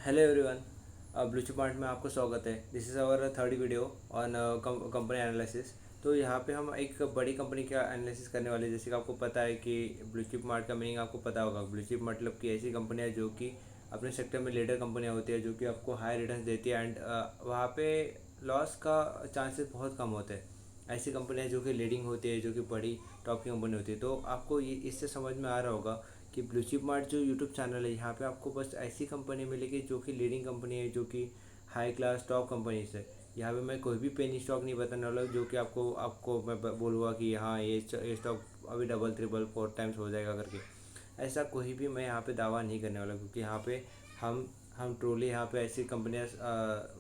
Hello everyone, blue chip mart में आपको स्वागत है। This is our third video on company analysis. तो यहाँ पे हम एक बड़ी कंपनी का एनालिसिस करने वाले हैं। जैसे कि आपको पता है कि ब्लू चिप मार्ट का मीनिंग आपको पता होगा। ब्लू चिप मतलब कि ऐसी कंपनियाँ जो कि अपने सेक्टर में लीडर कंपनियाँ होती है, जो कि आपको हाई रिटर्न देती है एंड वहाँ पे लॉस का चांसेस बहुत कम होते हैं। ऐसी कंपनियाँ जो कि लीडिंग होती है, जो कि बड़ी टॉप की कंपनी होती है। तो आपको ये इससे समझ में आ रहा होगा कि ब्लू चिप मार्ट जो यूट्यूब चैनल है, यहाँ पे आपको बस ऐसी कंपनी मिलेगी जो कि लीडिंग कंपनी है, जो कि हाई क्लास टॉप कंपनीज है। यहाँ पे मैं कोई भी पेनी स्टॉक नहीं बताने वाला जो कि आपको आपको मैं बोलूँगा कि हाँ ये स्टॉक अभी डबल ट्रिपल फोर टाइम्स हो जाएगा करके। ऐसा कोई भी मैं यहाँ पे दावा नहीं करने वाला, क्योंकि यहाँ पे हम ट्रूली यहाँ पे ऐसी कंपनियाँ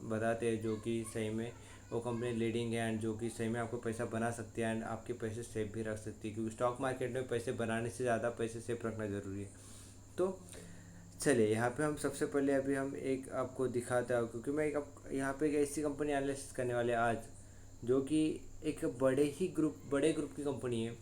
बताते हैं जो कि सही में वो कंपनी लीडिंग है एंड जो कि सही में आपको पैसा बना सकती है एंड आपके पैसे सेफ भी रख सकती है, क्योंकि स्टॉक मार्केट में पैसे बनाने से ज़्यादा पैसे सेफ रखना ज़रूरी है। तो चलिए यहाँ पे हम सबसे पहले अभी हम एक आपको दिखाता हूँ, क्योंकि मैं एक यहाँ पे एक ऐसी कंपनी एनालिसिस करने वाले आज जो कि एक बड़े ग्रुप की कंपनी है।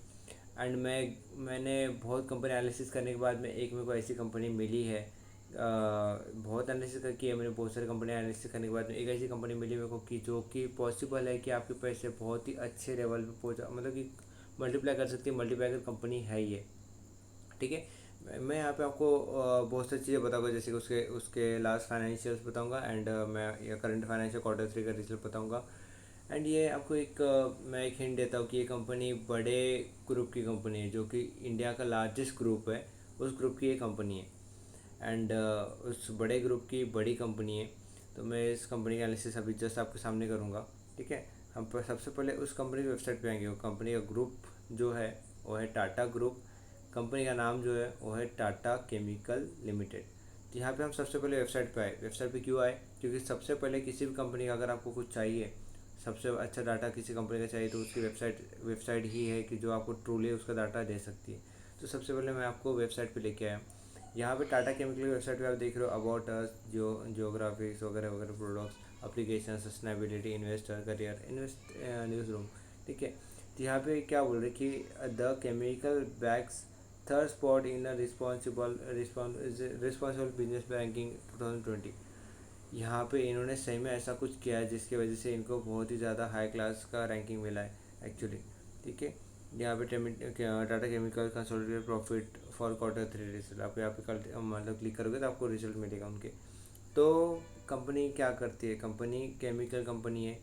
एंड मैंने बहुत कंपनी एनालिसिस करने के बाद में एक मेरे को ऐसी कंपनी मिली है। बहुत एनालिसिस करके है मैंने, बहुत सारी कंपनी एनालिसिस करने के बाद में एक ऐसी कंपनी मिली मेरे को कि जो कि पॉसिबल है कि आपके पैसे बहुत ही अच्छे लेवल पे पहुँचा, मतलब कि मल्टीप्लाई कर सकती है। मल्टीप्लाई कंपनी है ये, ठीक है। मैं यहाँ पे आपको बहुत सारी चीज़ें बताऊंगा, जैसे कि उसके उसके लास्ट फाइनेंशियल्स बताऊंगा एंड मैं ये करंट फाइनेंशियल क्वार्टर थ्री का रिजल्ट बताऊंगा। एंड ये आपको मैं एक हिंट देता हूँ कि ये कंपनी बड़े ग्रुप की कंपनी है, जो कि इंडिया का लार्जेस्ट ग्रुप है, उस ग्रुप की ये कंपनी है। एंड उस बड़े ग्रुप की बड़ी कंपनी है। तो मैं इस कंपनी का एनालिसिस अभी जस्ट आपके सामने करूँगा, ठीक है। सबसे पहले उस कंपनी की वेबसाइट पे आएंगे। वो कंपनी का ग्रुप जो है वो है टाटा ग्रुप। कंपनी का नाम जो है वो है टाटा केमिकल लिमिटेड। तो यहाँ पे हम सबसे पहले वेबसाइट पे आए। वेबसाइट पे क्यों आए? क्योंकि सबसे पहले किसी भी कंपनी का अगर आपको कुछ चाहिए, सबसे अच्छा डाटा किसी कंपनी का चाहिए, तो उसकी वेबसाइट ही है कि जो आपको ट्रूली उसका डाटा दे सकती है। तो सबसे पहले मैं आपको वेबसाइट पे लेके आया। यहाँ पे टाटा केमिकल की वेबसाइट पे आप देख रहे हो अबाउट अस, जियोग्राफिक्स वगैरह वगैरह, products, application, sustainability, investor, career, news room, ठीक है। तो यहाँ पे क्या बोल रहे कि the chemical bags third spot in responsible business ranking 2020। यहाँ पे इन्होंने सही में ऐसा कुछ किया है जिसकी वजह से इनको बहुत ही ज़्यादा हाई क्लास का रैंकिंग मिला है एक्चुअली, ठीक है। यहाँ पे Tata chemical consolidated profit for quarter three result, आप यहाँ पे कल मतलब क्लिक करोगे तो आपको रिजल्ट मिलेगा उनके। तो कंपनी क्या करती है? कंपनी केमिकल कंपनी है,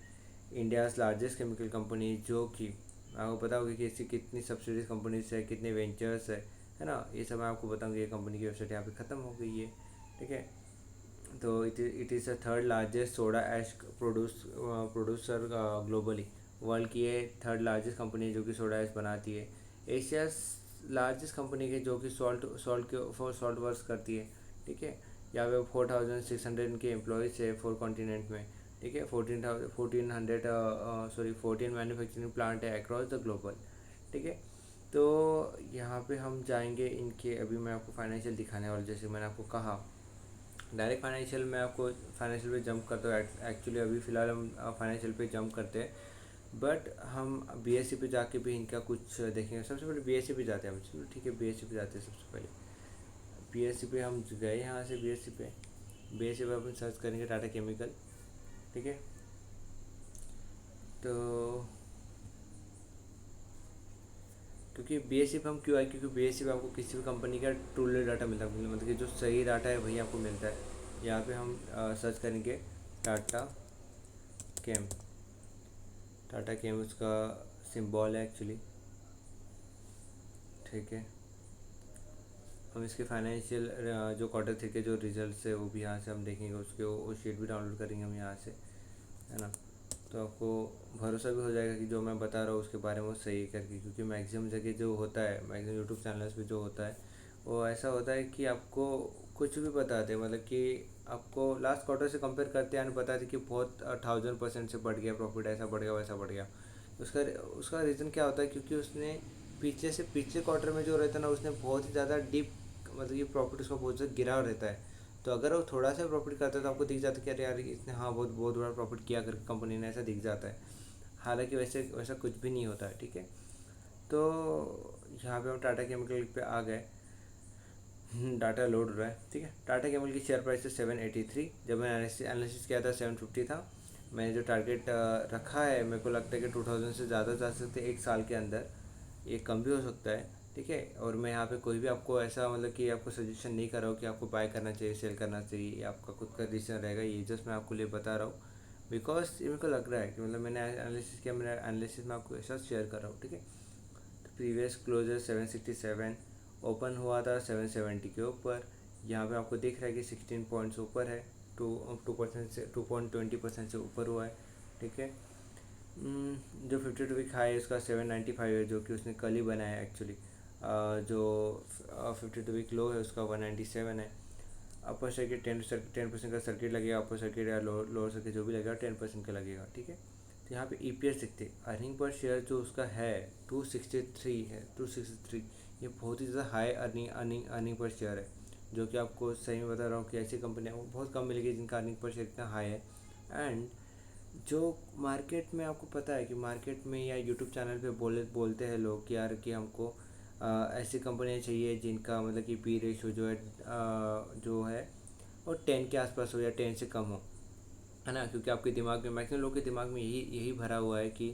इंडियाज़ लार्जेस्ट केमिकल कंपनी, जो कि आपको पता होगा कि ऐसी कितनी सब्सिडीज कंपनीज है, कितने वेंचर्स है ना। ये सब मैं आपको बताऊँगी। ये कंपनी की वेबसाइट यहाँ पे ख़त्म हो गई है, ठीक है। तो it is the third largest soda ash producer globally. World की ये थर्ड लार्जेस्ट कंपनी है जो कि सोडा ऐश बनाती है। एशिया लार्जेस्ट कंपनी के जो कि सॉल्ट वर्क्स करती है, ठीक है। यहाँ पे 4600 के एम्प्लॉयज़ है 4 कॉन्टिनेंट में, ठीक है। 14 मैन्युफैक्चरिंग प्लांट है अक्रॉस द ग्लोबल, ठीक है। तो यहाँ पे हम जाएंगे इनके, अभी मैं आपको फाइनेंशियल दिखाने वाला, जैसे मैंने आपको कहा डायरेक्ट फाइनेंशियल में आपको फाइनेंशियल पे जंप करते हो। एक्चुअली अभी फ़िलहाल हम फाइनेंशियल पे जंप करते हैं, बट हम बीएससी पे जाके भी इनका कुछ देखेंगे। सबसे पहले बीएससी पे जाते हैं हम, चलो ठीक है, बीएससी पे जाते हैं। सबसे पहले बीएससी पे हम गए, यहाँ से बीएससी पे अपन सर्च करेंगे टाटा केमिकल, ठीक है। तो क्योंकि बीएससी पे हम क्यों आए? क्योंकि बीएससी पे आपको किसी भी कंपनी का ट्रूली डाटा मिलता है, मतलब कि जो सही डाटा है वही आपको मिलता है। यहाँ पे हम सर्च करेंगे टाटा केम। टाटा केम उसका सिंबल है एक्चुअली, ठीक है। हम इसके फाइनेंशियल जो क्वार्टर थ्री के जो रिजल्ट्स है वो भी यहाँ से हम देखेंगे, उसके वो शीट भी डाउनलोड करेंगे हम यहाँ से, है ना। तो आपको भरोसा भी हो जाएगा कि जो मैं बता रहा हूँ उसके बारे में वो सही करके, क्योंकि मैक्सिमम जगह जो होता है, मैक्सिमम यूट्यूब चैनल्स पे जो होता है वो ऐसा होता है कि आपको कुछ भी बताते हैं, मतलब कि आपको लास्ट क्वार्टर से कंपेयर करते हैं और बताते कि बहुत 1000% से बढ़ गया प्रॉफिट, ऐसा बढ़ गया वैसा बढ़ गया। उसका उसका रीज़न क्या होता है? क्योंकि उसने पिछले क्वार्टर में जो रहता है ना, उसने बहुत ही ज़्यादा डीप, मतलब कि प्रॉफिट उसका बहुत ज़्यादा गिरा रहता है। तो अगर वो थोड़ा सा प्रॉफिट करता है तो आपको दिख जाता है कि अरे यार इसने हाँ बहुत बहुत बड़ा प्रॉफिट किया करके कंपनी ने, ऐसा दिख जाता है। हालांकि वैसे वैसा कुछ भी नहीं होता है, ठीक है। तो यहाँ पे हम टाटा केमिकल पे आ गए। डाटा लोड हो रहा है। ठीक है, टाटा केमिकल की शेयर प्राइस है 783। जब मैंने एनालिसिस किया था 750 था। मैंने जो टारगेट रखा है, मेरे को लगता है कि 2000 से ज़्यादा जा सकते हैं एक साल के अंदर, ये कम भी हो सकता है। ठीक है, और मैं यहाँ पे कोई भी आपको ऐसा मतलब कि आपको सजेशन नहीं कर रहा हूँ कि आपको बाय करना चाहिए, सेल करना चाहिए, ये आपका खुद का डिसीजन रहेगा। ये जस्ट मैं आपको लिए बता रहा हूँ बिकॉज ये मेरे को लग रहा है कि मतलब मैंने एनालिसिस किया, मेरा एनालिसिस मैं आपको ऐसा शेयर कर रहा हूँ। ठीक है, तो प्रीवियस क्लोजर 767, ओपन हुआ था 770 के ऊपर। यहाँ पे आपको दिख रहा है कि 16 पॉइंट्स ऊपर है, 2% से 2.20% से ऊपर हुआ है। ठीक है, जो 52 वीक हाई है उसका 795 है, जो कि उसने कल ही बनाया है एक्चुअली। जो 52 वीक लो है उसका 197 है। अपर सर्किट 10% का सर्किट लगेगा, अपर सर्किट या लोअर सर्किट जो भी लगेगा 10% का लगेगा। ठीक है, तो यहाँ पे ईपीएस दिखते, अर्निंग पर शेयर जो उसका है 263 है, 263। ये बहुत ही ज़्यादा हाई अर्निंग पर शेयर है, जो कि आपको सही में बता रहा हूँ कि ऐसी कंपनियाँ बहुत कम मिलेगी जिनका अर्निंग पर शेयर इतना हाई है। एंड जो मार्केट में आपको पता है कि मार्केट में या यूट्यूब चैनल पे बोलते हैं लोग कि यार कि हमको ऐसी कंपनियाँ चाहिए जिनका मतलब कि पी रेशो जो है वो 10 के आसपास हो या 10 से कम हो, है ना। क्योंकि आपके दिमाग में, मैक्सिमम लोग के दिमाग में यही यही भरा हुआ है कि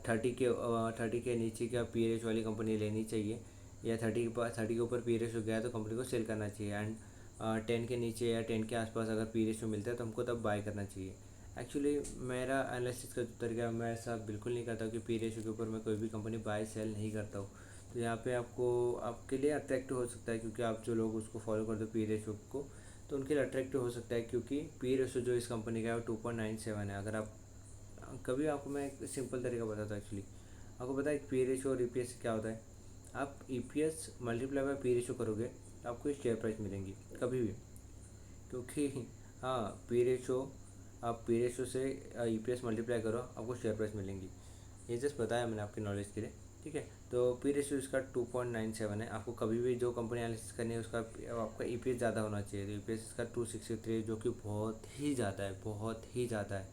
30 के नीचे का पी रेशो वाली कंपनी लेनी चाहिए, या 30 के ऊपर पी रेशो गया तो कंपनी को सेल करना चाहिए। एंड 10 के नीचे या 10 के आसपास अगर पी रेशो मिलता है तो हमको तब बाय करना चाहिए। एक्चुअली मेरा एनालिसिस का जो तरीका है, मैं ऐसा बिल्कुल नहीं करता हूँ कि पी रेशो के ऊपर मैं कोई भी कंपनी बाय सेल नहीं करता हूँ। तो यहाँ पे आपको आपके लिए अट्रैक्टिव हो सकता है, क्योंकि आप जो लोग उसको फॉलो करते हो पी रेशो को, तो उनके लिए अट्रैक्टिव हो सकता है। क्योंकि पी रेशो जो इस कंपनी का है वो 2.97 है। अगर आप कभी, आपको मैं एक सिंपल तरीका बताता हूँ एक्चुअली। आपको पता है पी रेशो और ईपीएस क्या होता है? आप EPS multiply by P ratio करोगे तो आपको एक शेयर प्राइस मिलेंगी कभी भी। क्योंकि हाँ, पी रेशो, आप पी रेशो से ईपीएस मल्टीप्लाई करो, आपको शेयर प्राइस मिलेंगी। ये जस्ट बताया मैंने आपकी नॉलेज के लिए। ठीक है, तो पी रेशो इसका 2.97 है। आपको कभी भी जो कंपनी एनालिसिस करनी है उसका आपका ईपीएस ज़्यादा होना चाहिए। तो ईपीएस इसका 263 जो कि बहुत ही ज़्यादा है, बहुत ही ज़्यादा है।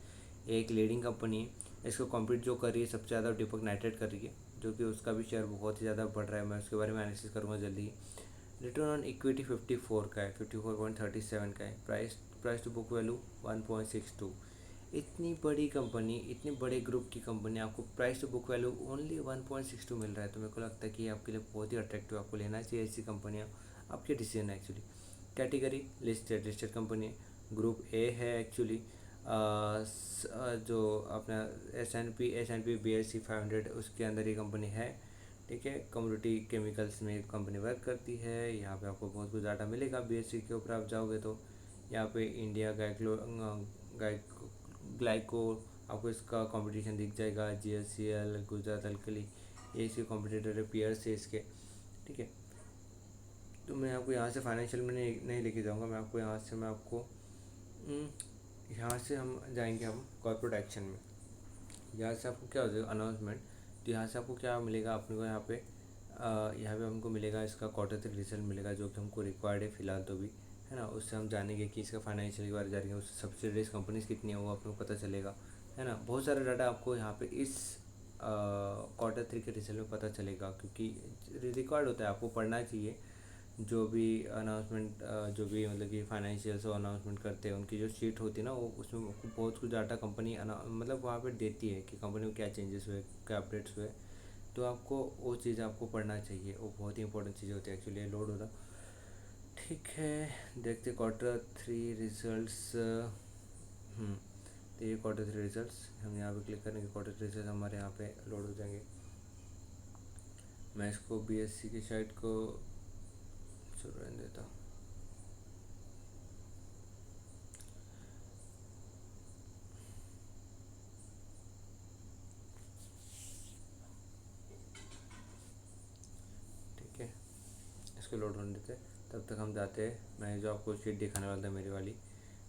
एक लीडिंग कंपनी इसको कॉम्पीट जो कर रही है सबसे ज़्यादा दीपक नाइट्रेट कर रही है, जो कि उसका भी शेयर बहुत ही ज़्यादा बढ़ रहा है। मैं उसके बारे में एनालिसिस करूँगा जल्दी ही। रिटर्न ऑन इक्विटी 54 का है, 54.37 का है। Price to book value 1.62। इतनी बड़ी कंपनी, इतने बड़े ग्रुप की कंपनी, आपको price to book value only 1.62 मिल रहा है, तो मेरे को लगता है कि आपके लिए बहुत ही अट्रैक्टिव, आपको लेना चाहिए ऐसी कंपनियाँ। आपके डिसीजन है एक्चुअली। कैटेगरी लिस्टेड कंपनी है, ग्रुप ए है एक्चुअली। जो अपना एस एन पी BSE 500 उसके अंदर ये कंपनी है। ठीक है, कम्युनिटी केमिकल्स में कंपनी वर्क करती है। यहाँ पे आपको बहुत कुछ डाटा मिलेगा BSE के ऊपर आप जाओगे तो। यहाँ पे इंडिया ग्लाइको, आपको इसका कंपटीशन दिख जाएगा। GSCL, गुजरात अल्कली, ये इसके कॉम्पिटिटर है, पीयर्स है इसके। ठीक है, तो मैं आपको यहाँ से फाइनेंशियल में नहीं लेके जाऊँगा। मैं आपको यहाँ से हम जाएंगे हम कॉर्पोरेट एक्शन में। यहाँ से आपको क्या हो जाएगा अनाउंसमेंट। तो यहाँ से आपको क्या मिलेगा अपने को, यहाँ पे हमको मिलेगा इसका Q3 रिजल्ट मिलेगा, जो कि हमको रिक्वायर्ड है फ़िलहाल तो भी, है ना। उससे हम जानेंगे कि इसका फाइनेंशियल के बारे जानेंगे, उससे सब्सिडीज कंपनीज कितनी है वो आपको पता चलेगा, है ना। बहुत सारा डाटा आपको यहाँ पे इस Q3 के रिजल्ट में पता चलेगा, क्योंकि रिक्वायर्ड होता है, आपको पढ़ना चाहिए। जो भी अनाउंसमेंट, जो भी मतलब कि फाइनेंशियल्स वो अनाउंसमेंट करते हैं, उनकी जो शीट होती है ना, वो उसमें आपको बहुत कुछ डाटा कंपनी मतलब वहाँ पे देती है कि कंपनी में क्या चेंजेस हुए, क्या अपडेट्स हुए। तो आपको वो चीज़ आपको पढ़ना चाहिए, वो बहुत ही इंपॉर्टेंट चीज़ होती है एक्चुअली। लोड हो रहा, ठीक है। देखते Q3 रिजल्ट्स। तो ये Q3 रिजल्ट्स हम यहाँ पे क्लिक करेंगे, Q3 रिजल्ट हमारे यहाँ पे लोड हो जाएंगे। मैं इसको BSE की साइट को शुरू रहने देता हूँ। ठीक है, इसको लोड होने देते हैं, तब तक हम जाते हैं। मैं जो आपको शीट दिखाने वाला था मेरी वाली,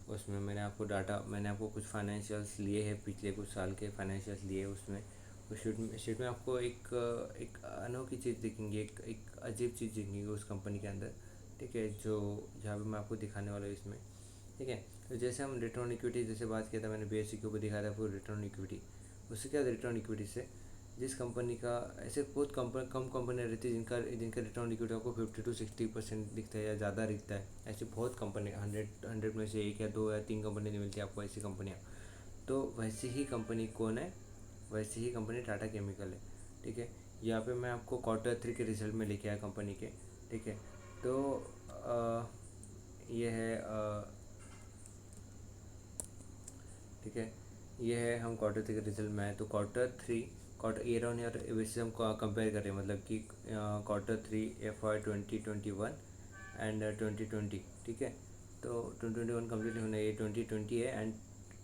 उसमें मैंने आपको कुछ फाइनेंशियल्स लिए हैं, पिछले कुछ साल के फाइनेंशियल्स लिए उसमें। उस शीट में आपको एक अनोखी चीज़ दिखेंगी, एक अजीब चीज़ दिखेंगी उस कंपनी के अंदर। ठीक है, जो जहाँ पे मैं आपको दिखाने वाला हूँ इसमें। ठीक है, तो जैसे हम रिटर्न इक्विटी जैसे बात किया था, मैंने BSE के ऊपर दिखाया था पूरी रिटर्न इक्विटी। उससे क्या रिटर्न इक्विटी से, जिस कंपनी का ऐसे बहुत कम कंपनियाँ रहती है जिनका जिनका रिटर्न ऑन इक्विटी आपको 50 to 60% दिखता है या ज़्यादा दिखता है। ऐसी बहुत कंपनी 100 में से 1 या 2 या 3 कंपनी नहीं मिलती आपको ऐसी कंपनियाँ। तो वैसी ही कंपनी कौन है, वैसी ही कंपनी टाटा केमिकल है। ठीक है, यहाँ पे मैं आपको Q3 के रिजल्ट में लेके आया कंपनी के। ठीक है, तो ये है ठीक है, ये है हम Q3 के रिजल्ट में आए। तो Q3 quarter year on year basis हम कंपेयर करें, मतलब कि Q3 FY 2021 एंड 2020। ठीक है, तो 2021 कम्प्लीट होना है, ये 2020 है, एंड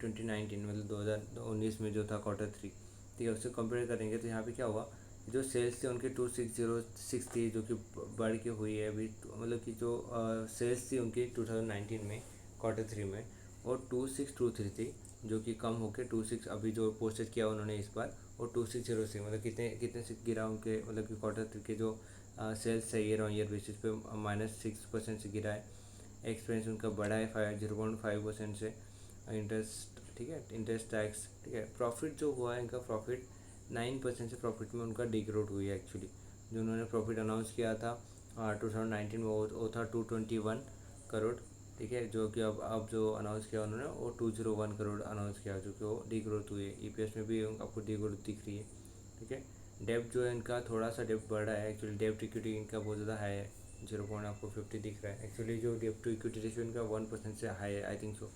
2019 मतलब 2019 में जो था Q3। ठीक है, उससे कंपेयर करेंगे तो यहाँ पे क्या हुआ, जो सेल्स थे उनके 2606 थी, जो कि बढ़ के हुई है अभी। मतलब कि जो सेल्स थी उनकी 2019 में Q3 में, और 2623 थी, जो कि कम होकर 26 अभी जो पोस्टेड किया उन्होंने इस बार, और 2606 मतलब कितने कितने से गिरा उनके, मतलब कि Q3 के जो सेल्स है ईयर ऑन ईयर बेसिस पे -6% से गिरा है। एक्सपेंस उनका बढ़ा है 0.5% से। इंटरेस्ट, ठीक है, इंटरेस्ट टैक्स, ठीक है। प्रॉफिट जो हुआ है इनका, प्रॉफिट 9% से प्रॉफिट में उनका डिग्रोथ हुई है एक्चुअली। जो उन्होंने प्रॉफिट अनाउंस किया था 2019 में, वो था 221 करोड़। ठीक है, जो कि अब जो अनाउंस किया उन्होंने वो 201 करोड़ अनाउंस किया, जो कि वो डिग्रोथ हुई है। ईपीएस में भी आपको डिग्रोथ दिख रही है। ठीक है, डेब्ट जो है इनका थोड़ा सा डेब्ट बढ़ा है एक्चुअली। डेब्ट इक्विटी इनका बहुत ज़्यादा हाई है, 0.50 दिख रहा है एक्चुअली। जो डेब्ट टू इक्विटी रेशियो इनका 1% से हाई है, आई थिंक सो।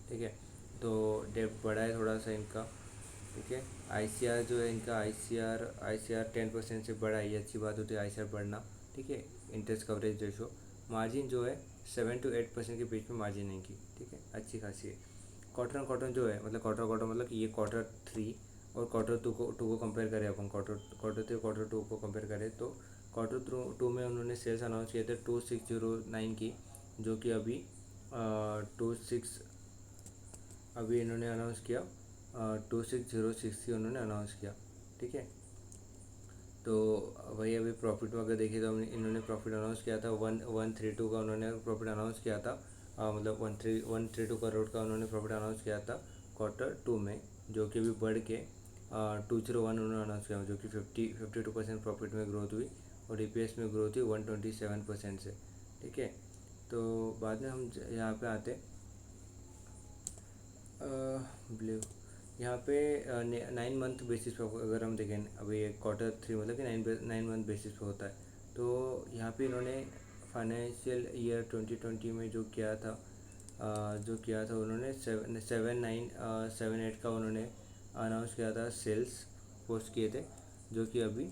ठीक है, तो डेब्ट बढ़ा है थोड़ा सा इनका। ठीक है, आईसीआर जो है इनका, आईसीआर 10% से बढ़ा है, ये अच्छी बात होती है आईसीआर बढ़ना। ठीक है, इंटरेस्ट कवरेज रेशो, मार्जिन जो है 7 to 8% के बीच में मार्जिन है इनकी। ठीक है, अच्छी खासी है। क्वार्टर जो है, मतलब क्वार्टर मतलब कि ये Q3 और Q2 को कंपेयर करें अपन, Q3 Q2 को कंपेयर करें, तो Q2 में उन्होंने सेल्स अनाउंस किए थे 2609 की, जो कि अभी 26 अभी इन्होंने अनाउंस किया 2606 की उन्होंने अनाउंस किया। ठीक है, तो वही अभी प्रॉफिट में अगर देखिए तो इन्होंने प्रॉफिट अनाउंस किया था 132 का उन्होंने प्रॉफिट अनाउंस किया था। मतलब 132 करोड़ का उन्होंने प्रॉफिट अनाउंस किया था Q2 में, जो कि अभी बढ़ के 201 उन्होंने अनाउंस किया, जो कि 52% प्रॉफिट में ग्रोथ हुई, और ईपीएस में ग्रोथ हुई 127% से। ठीक है, तो बाद में हम यहाँ पे आते ब्लू। यहाँ पे 9 मंथ बेसिस पे अगर हम देखें, अभी Q3 मतलब कि 9 मंथ बेसिस पे होता है। तो यहाँ पे इन्होंने फाइनेंशियल ईयर 2020 में जो किया था, उन्होंने 7,978 का उन्होंने अनाउंस किया था, सेल्स पोस्ट किए थे, जो कि अभी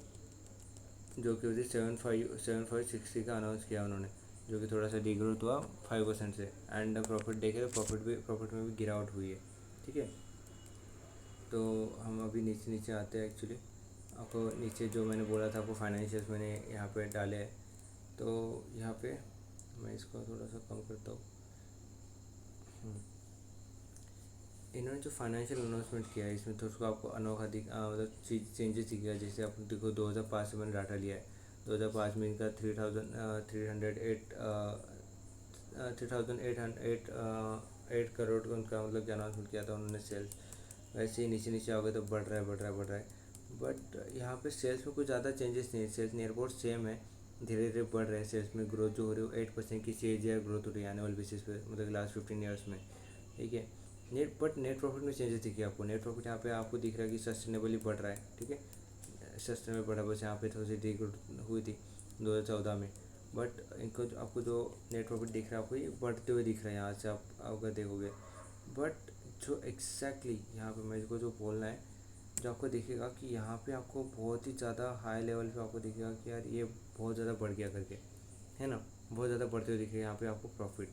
7,560 का अनाउंस किया उन्होंने, जो कि थोड़ा सा डिग्रोथ हुआ 5% से। एंड प्रॉफिट देखे तो प्रॉफिट में भी गिरावट हुई है। ठीक है, तो हम अभी नीचे नीचे आते हैं एक्चुअली। आपको नीचे जो मैंने बोला था आपको फाइनेंशियल्स मैंने यहाँ पे डाले हैं। तो यहाँ पे मैं इसको थोड़ा सा कम करता हूँ। इन्होंने जो फाइनेंशियल अनाउंसमेंट किया है इसमें थोड़ा सा आपको अनोखा मतलब चेंजेस दिख गया। जैसे आप देखो 2005 से मैंने डाटा लिया है। 2005 में इनका 3,808 करोड़ का उनका मतलब कि अनाउंसमेंट किया था उन्होंने सेल्स। वैसे ही नीचे नीचे आओगे तो बढ़ रहा है। बट यहाँ पे सेल्स में कुछ ज़्यादा चेंजेस नहीं है, सेल्स नियर अबाउट सेम है, धीरे धीरे बढ़ रहे हैं। सेल्स में ग्रोथ जो हो रही है 8% की CAGR ग्रोथ हो रही है एनुअल बेसिस पे, मतलब लास्ट 15 ईयर्स में। ठीक है, नेट प्रॉफिट में चेंजेस दिखिए आपको। नेट प्रॉफिट यहाँ पे आपको दिख रहा है कि सस्टेनेबली बढ़ रहा है। ठीक है, सस्टेनेबल बढ़ा, बस यहाँ पे थोड़ी सी डिग्रोथ हुई थी 2014 में। बट इनको आपको जो नेट प्रॉफिट दिख रहा है आपको, ये बढ़ते हुए दिख रहा है यहाँ से आप अगर देखोगे। बट जो एग्जैक्टली यहाँ पे मेरे को जो बोलना है, जो आपको दिखेगा कि यहाँ पे आपको बहुत ही ज़्यादा हाई लेवल पे आपको दिखेगा कि यार ये बहुत ज़्यादा बढ़ गया करके, है ना, बहुत ज़्यादा बढ़ते हुए दिखेगा यहाँ पे आपको प्रॉफिट।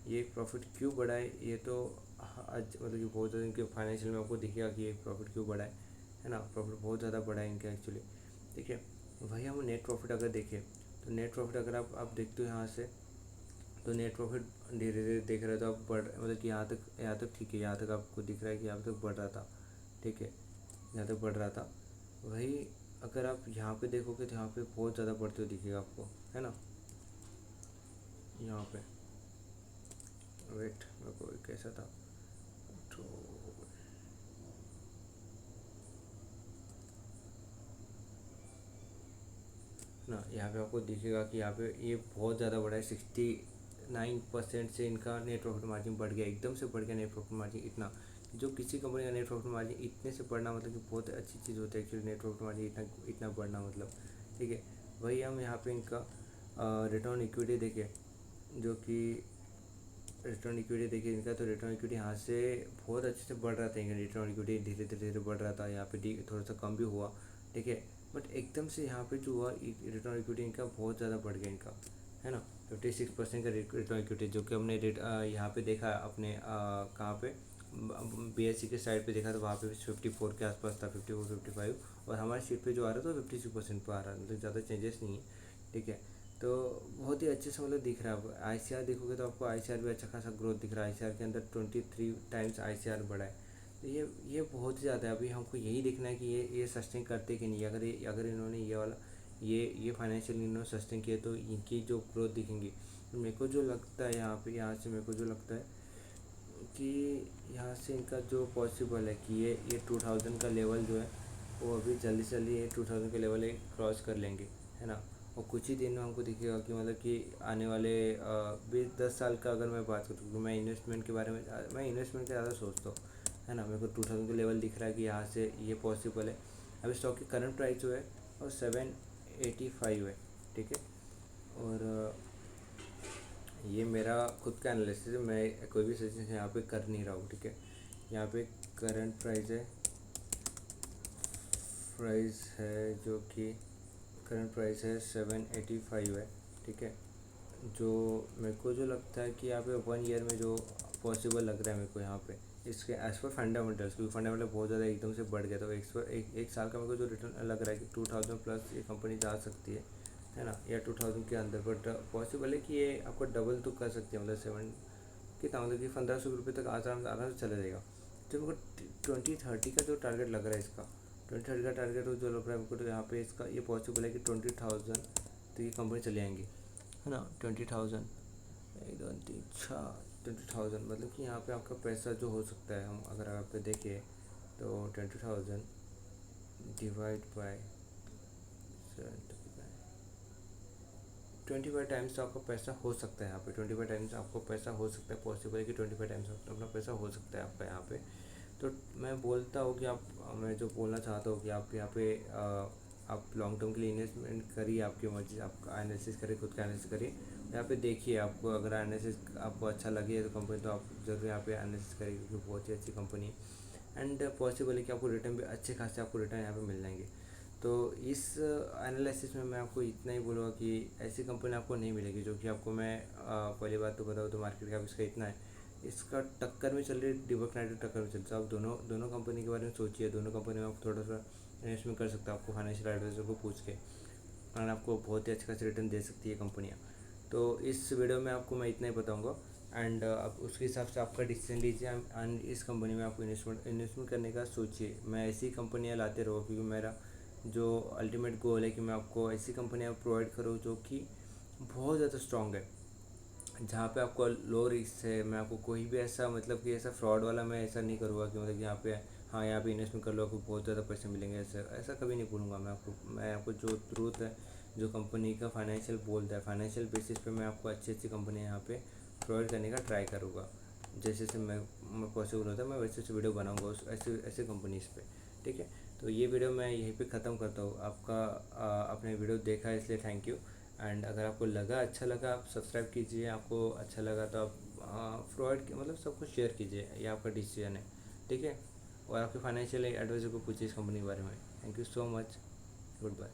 ये प्रॉफिट क्यों बढ़ा है, ये तो आज मतलब कि बहुत ज़्यादा इनके फाइनेंशियल में आपको दिखेगा कि ये प्रॉफिट क्यों बढ़ा है ना। प्रॉफिट बहुत ज़्यादा बढ़ा है इनका एक्चुअली। ठीक है, वही हम नेट प्रॉफिट अगर देखें, तो नेट प्रॉफिट अगर आप देखते हो यहाँ से, तो नेट प्रॉफिट धीरे धीरे देख रहे हो तो आप बढ़, मतलब कि यहाँ तक ठीक है, यहाँ तक आपको दिख रहा है कि यहाँ तक बढ़ रहा था। ठीक है, यहाँ तक बढ़ रहा था। वही अगर आप यहाँ पे देखोगे तो यहाँ पे बहुत ज़्यादा बढ़ते हुए दिखेगा आपको, है ना। यहाँ पे वेट, मेरे को कैसा था, तो ना। यहाँ पे आपको दिखेगा कि यहाँ पे ये बहुत ज़्यादा बढ़ा है, 69% से इनका नेट प्रॉफिट मार्जिन बढ़ गया, एकदम से बढ़ गया नेट प्रॉफिट मार्जिन इतना। जो किसी कंपनी का नेट प्रॉफिट मार्जिन इतने से बढ़ना मतलब कि बहुत अच्छी चीज़ होती है एक्चुअली, नेट प्रॉफिट मार्जिन इतना इतना बढ़ना मतलब। ठीक है, वही हम यहाँ पे इनका रिटर्न इक्विटी देखें, जो कि रिटर्न इक्विटी देखिए इनका, तो रिटर्न इक्विटी यहाँ से बहुत अच्छे से बढ़ रहा था। इनका रिटर्न इक्विटी धीरे धीरे धीरे बढ़ रहा था, यहाँ पे थोड़ा सा कम भी हुआ। ठीक है, बट एकदम से यहाँ पे जो हुआ रिटर्न इक्विटी इनका बहुत ज़्यादा बढ़ गया इनका, है ना। 56% का रिटर्न इक्विटी, जो कि हमने यहाँ पे देखा अपने कहाँ पे BSE के साइड पे देखा, तो वहाँ पे 54 के आसपास था, 54 55। और हमारे शीट पे जो आ रहा था 56% पे आ रहा है, मतलब ज़्यादा चेंजेस नहीं है। ठीक है, तो बहुत ही अच्छे से मतलब दिख रहा है। आप ICR देखोगे तो आपको ICR भी अच्छा खासा ग्रोथ दिख रहा है। ICR के अंदर 23 टाइम्स ICR बढ़ा है, तो ये बहुत ही ज़्यादा है। अभी हमको यही देखना है कि ये सस्टेन करते कि नहीं। अगर इन्होंने ये वाला ये फाइनेंशियल इन्होंने सस्टेन किया तो इनकी जो ग्रोथ दिखेंगी। तो मेरे को जो लगता है यहाँ से मेरे को जो लगता है कि यहाँ से इनका जो पॉसिबल है कि ये 2000 का लेवल जो है वो अभी जल्दी से जल्दी ये 2000 के लेवल क्रॉस कर लेंगे, है ना। और कुछ ही दिन में हमको दिखेगा कि मतलब कि आने वाले 20-10 साल का अगर मैं बात करूँ, क्योंकि मैं इन्वेस्टमेंट के बारे में मैं इन्वेस्टमेंट का ज़्यादा सोचता हूँ, है ना। मेरे को 2000 का लेवल दिख रहा है कि यहाँ से ये पॉसिबल है। अभी स्टॉक की करंट प्राइस जो है और 785 है। ठीक है, और ये मेरा खुद का एनालिसिस है, मैं कोई भी सजेशन यहाँ पे कर नहीं रहा हूँ। ठीक है, यहाँ पे करंट प्राइस है जो कि करंट प्राइस है 785 है। ठीक है, जो मेरे को जो लगता है कि यहाँ पे 1 ईयर में जो पॉसिबल लग रहा है मेरे को यहाँ पे, इसके एज पर फंडामेंटल्स, क्योंकि फंडामेंटल बहुत ज़्यादा एकदम से बढ़ गया, तो एक साल का मेरे को जो रिटर्न लग रहा है कि 2000 प्लस ये कंपनी जा सकती है ना, या 2000 के अंदर। बट पॉसिबल है कि ये आपको डबल तो कर सकती है, मतलब 7 कितना, मतलब कि 1500 रुपये तक आराम आराम से चला जाएगा। तो मेरे को 2030 का जो टारगेट लग रहा है इसका, 2030 का टारगेट जो लग रहा है मेरे को, तो यहाँ पे इसका ये पॉसिबल है कि 20,000 तो ये कंपनी चली आएंगी, है ना। 20,000, 20,000 मतलब कि यहाँ पे आपका पैसा जो हो सकता है, हम अगर आप पे देखें तो 20,000 डिवाइड बाय 25 टाइम्स तो आपका पैसा हो सकता है यहाँ पे। 25 टाइम्स आपको पैसा हो सकता है, पॉसिबल है कि 25 टाइम्स अपना पैसा हो सकता है आपका यहाँ पे। तो मैं बोलता हूँ कि मैं जो बोलना चाहता हूँ कि आप यहाँ पे आप लॉन्ग टर्म के लिए इन्वेस्टमेंट करिए, आपकी मर्जी, आप एनालिसिस करिए, खुद का एनालिसिस करिए। यहाँ पे देखिए, आपको अगर एनालिसिस आपको अच्छा लगे तो कंपनी, तो आप ज़रूर यहाँ पे एनालिसिस करिए, क्योंकि बहुत ही अच्छी कंपनी है। एंड पॉसिबल है कि आपको रिटर्न भी अच्छे खासे आपको रिटर्न यहाँ पे मिल जाएंगे। तो इस एनालिसिस में मैं आपको इतना ही बोलूँगा कि ऐसी कंपनी आपको नहीं मिलेगी, जो कि आपको मैं पहली बात तो बताऊँ तो मार्केट कैप इसका इतना है, इसका टक्कर में चल रही है, दीपक नाइट्रो टक्कर में चल रहा है। आप दोनों दोनों कंपनी के बारे में सोचिए, दोनों कंपनी में आप थोड़ा सा इन्वेस्टमेंट कर सकते हो, आपको फाइनेंशियल एडवाइजर को पूछ के, और आपको बहुत ही अच्छा खासा रिटर्न दे सकती है कंपनियाँ। तो इस वीडियो में आपको मैं इतना ही बताऊँगा, एंड आप उसके हिसाब से आपका डिसीजन लीजिए, एंड इस कंपनी में आपको इन्वेस्टमेंट करने का सोचिए। मैं ऐसी कंपनियाँ लाते रहो, क्योंकि मेरा जो अल्टीमेट गोल है कि मैं आपको ऐसी कंपनियाँ प्रोवाइड करूँ जो कि बहुत ज़्यादा स्ट्रॉन्ग है, जहाँ पे आपको लो रिस्क है। मैं आपको कोई भी ऐसा, मतलब कि ऐसा फ्रॉड वाला मैं ऐसा नहीं करूँगा कि मतलब यहाँ पे, हाँ यहाँ पे इन्वेस्टमेंट कर लो आपको बहुत ज़्यादा पैसे मिलेंगे, ऐसा ऐसा कभी नहीं बोलूँगा। मैं आपको जो ट्रूथ है, जो कंपनी का फाइनेंशियल बोलता है, फाइनेंशियल बेसिस पे मैं आपको अच्छी अच्छी कंपनियाँ यहाँ पे प्रोवाइड करने का ट्राई करूँगा। जैसे जैसे मैं पॉसिबल होता है, मैं वैसे वैसे वीडियो बनाऊँगा उस ऐसे ऐसे कंपनीज़ पे। ठीक है, तो ये वीडियो मैं यहीं पे ख़त्म करता हूँ। आपने वीडियो देखा है इसलिए थैंक यू। एंड अगर आपको लगा, अच्छा लगा, आप सब्सक्राइब कीजिए, आपको अच्छा लगा तो आप प्रोवाइड मतलब सबको शेयर कीजिए, ये आपका डिसीजन है। ठीक है, और आपके फाइनेंशियल एडवाइज़र को पूछिए इस कंपनी के बारे में। Thank you so much, good bye.